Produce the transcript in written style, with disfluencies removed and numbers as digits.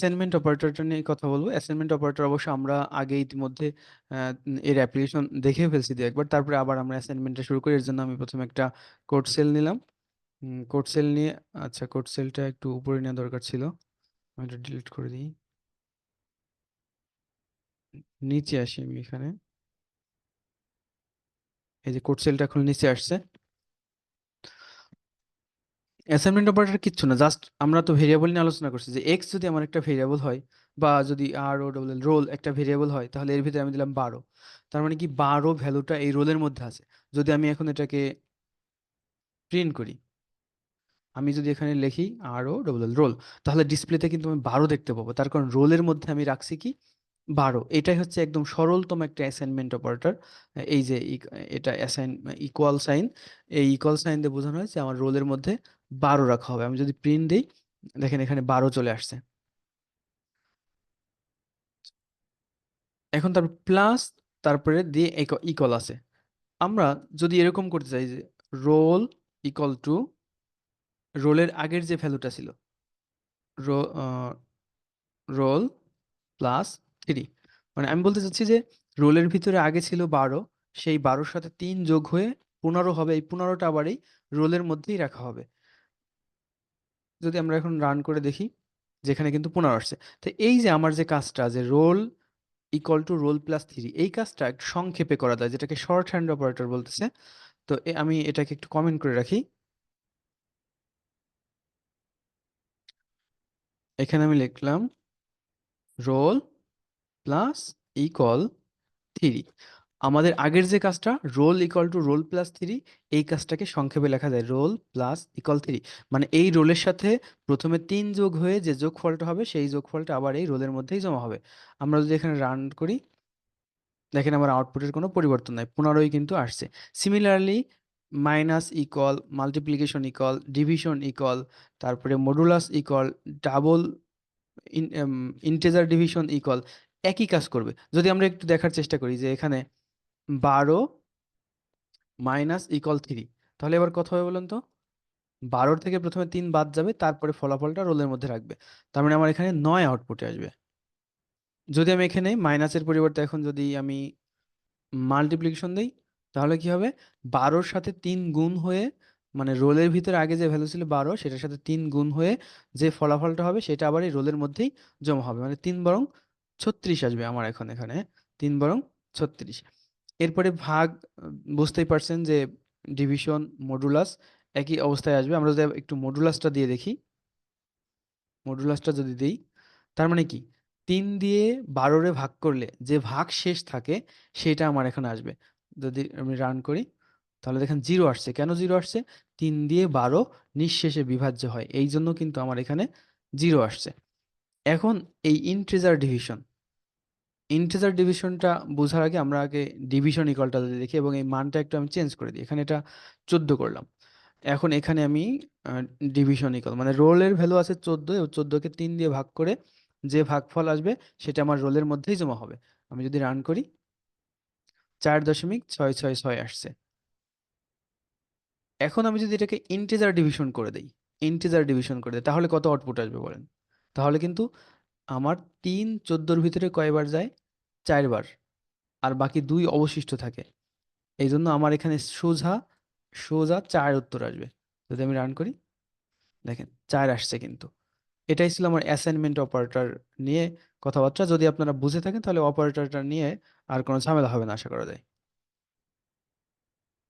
Assignment অপারেটরটা নিয়ে কথা বলবো। অ্যাসাইনমেন্ট অপারেটর অবশ্য আমরা আগে ইতিমধ্যে এর অ্যাপ্লিকেশন দেখে ফেলছি দু একবার, তারপরে আবার আমরা অ্যাসাইনমেন্টটা শুরু করি। এর জন্য আমি প্রথমে একটা কোড সেল নিলাম। কোড সেল নিয়ে, আচ্ছা কোড সেলটা একটু উপরে নেওয়া দরকার ছিল, আমি এটা ডিলিট করে দিই। নিচে আসি আমি এখানে, এই যে কোড সেলটা এখন নিচে আসছে। অ্যাসাইনমেন্ট অপারেটর কিচ্ছু না, জাস্ট আমরা তো ভেরিয়েবল নিয়ে আলোচনা করছি যে এক্স যদি আমার একটা ভেরিয়েবল হয়, বা যদি আর ও ডবল রোল একটা ভেরিয়েবল হয়, তাহলে এর ভিতরে আমি দিলাম 12। তার মানে কি 12 ভ্যালুটা এই রোলের মধ্যে আছে। যদি আমি এখন এটাকে প্রিন্ট করি, আমি যদি এখানে লিখি আর ও ডবল রোল, তাহলে ডিসপ্লেতে কিন্তু আমি 12 দেখতে পাবো, তার কারণ রোলের মধ্যে আমি রাখছি কি 12। এটাই হচ্ছে একদম সরলতম একটা অ্যাসাইনমেন্ট অপারেটর। এই যে এটা অ্যাসাইন ইকুয়াল সাইন, এই ইকুয়াল সাইন দিয়ে বোঝানো হয়েছে আমার রোলের মধ্যে 12 রাখা হবে। আমি যদি প্রিন্ট দিই, দেখেন এখানে 12 চলে আসছে। এখন তারপর প্লাস, তারপরে দিয়ে ইকুয়াল আছে। আমরা যদি এরকম করতে চাই যে রোল ইকুয়াল টু রোলের আগের যে ভ্যালুটা ছিল, রোল প্লাস 3, মানে আমি বলতে চাচ্ছি যে রোলের ভিতরে আগে ছিল 12, সেই 12-র সাথে 3 যোগ হয়ে 15 হবে, এই 15টা আবার এই রোলের মধ্যেই রাখা হবে। যদি আমরা এখন রান করে দেখি, যেখানে কিন্তু 15 আসছে। তো এই যে আমার যে কাজটা, যে roll equal to roll plus 3, এই কাজটা একটু সংক্ষেপে করা যায়, যেটাকে শর্ট হ্যান্ড অপারেটর বলতেছে। তো আমি এটাকে একটু কমেন্ট করে রাখি। এখানে আমি লিখলাম রোল প্লাস ইকুয়াল 3। আমাদের আগের যে কাজটা roll equal to roll plus 3, এই কাজটাকে সংক্ষেপে লেখা যায় রোল প্লাস ইকুয়াল 3। মানে এই রোলের সাথে প্রথমে 3 যোগ হয়ে যে যোগফলটা হবে, সেই যোগফলটা আবার এই রোলের মধ্যেই জমা হবে। আমরা যদি এখানে রান করি, দেখেন আমার আউটপুটের কোনো পরিবর্তন নাই, 15ই কিন্তু আসছে। Similarly minus equal, multiplication equal, division equal, তারপরে modulus equal, double integer division equal, একই কাজ করবে। যদি আমরা একটু দেখার চেষ্টা করি যে এখানে 12 মাইনাস ইকুয়াল 3, তাহলে এবার কত হবে বলুন তো? 12 থেকে প্রথমে 3 বাদ যাবে, তারপরে ফলাফলটা রোলের মধ্যে রাখবে। তার মানে আমার এখানে 9 আউটপুটে আসবে। যদি আমি এখানে মাইনাসের পরিবর্তে এখন যদি আমি মাল্টিপ্লিকেশন দিই, তাহলে কি হবে? 12-র সাথে 3 গুণ হয়ে, মানে রোলের ভিতরে আগে যে ভ্যালু ছিল 12, সেটার সাথে 3 গুণ হয়ে যে ফলাফলটা হবে, সেটা আবার এই রোলের মধ্যেই জমা হবে। মানে 3 বরং 36 আসবে আমার এখন এখানে, 3 বরং 36। এরপরে ভাগ, বুঝতেই পারছেন যে ডিভিশন, মডুলাস একই অবস্থায় আসবে। আমরা যদি একটু মডুলাসটা দিয়ে দেখি, মডুলাসটা যদি দিই, তার মানে কি 3 দিয়ে 12-রে ভাগ করলে যে ভাগ শেষ থাকে, সেটা আমার এখানে আসবে। যদি আমি রান করি, তাহলে দেখেন 0 আসছে। কেন 0 আসছে? 3 দিয়ে 12 নিঃশেষে বিভাজ্য হয়, এই জন্য কিন্তু আমার এখানে 0 আসছে। এখন এই ইন্টিজার ডিভিশন, ইন্টিজার ডিভিশনটা বোঝার আগে আমরা আগে ডিভিশন ইকুয়ালটা যদি দেখি, এবং এই মানটা একটু আমি চেঞ্জ করে দিই। এখানে এটা 14 করলাম। এখন এখানে আমি ডিভিশন ইকুয়াল, মানে রোলের ভ্যালু আছে 14, এবং 14কে 3 দিয়ে ভাগ করে যে ভাগফল আসবে, সেটা আমার রোলের মধ্যেই জমা হবে। আমি যদি রান করি, 4.666 আসছে। এখন আমি যদি এটাকে ইন্টিজার ডিভিশন করে দিই, ইন্টিজার ডিভিশন করে দিই, তাহলে কত আউটপুট আসবে বলেন? তাহলে কিন্তু আমার 3 14-র ভিতরে কয়বার যায়? 4 বার। আর বাকি 2 অবশিষ্ট থাকে। এই জন্য আমার এখানে সোজা সোজা 4 উত্তর আসবে। যদি আমি রান করি, দেখেন 4 আসছে কিন্তু। এটাই ছিল আমার অ্যাসাইনমেন্ট অপারেটর নিয়ে কথাবার্তা। যদি আপনারা বুঝে থাকেন, তাহলে অপারেটরটা নিয়ে আর কোনো ঝামেলা হবে না আশা করা যায়।